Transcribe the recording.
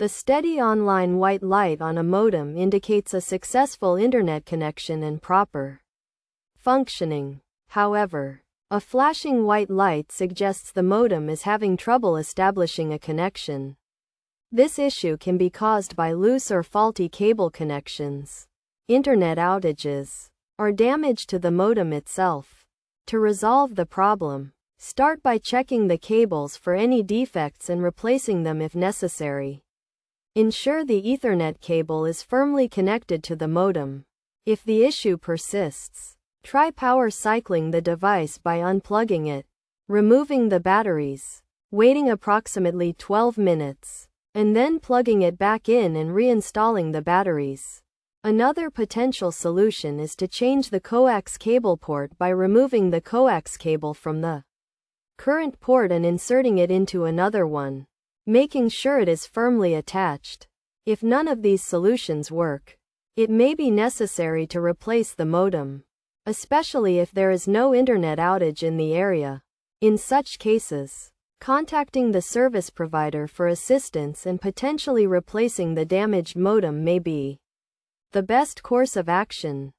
The steady online white light on a modem indicates a successful internet connection and proper functioning. However, a flashing white light suggests the modem is having trouble establishing a connection. This issue can be caused by loose or faulty cable connections, internet outages, or damage to the modem itself. To resolve the problem, start by checking the cables for any defects and replacing them if necessary. Ensure the Ethernet cable is firmly connected to the modem. If the issue persists, try power cycling the device by unplugging it, removing the batteries, waiting approximately 12 minutes, and then plugging it back in and reinstalling the batteries. Another potential solution is to change the coax cable port by removing the coax cable from the current port and inserting it into another one, making sure it is firmly attached. If none of these solutions work, it may be necessary to replace the modem, especially if there is no internet outage in the area. In such cases, contacting the service provider for assistance and potentially replacing the damaged modem may be the best course of action.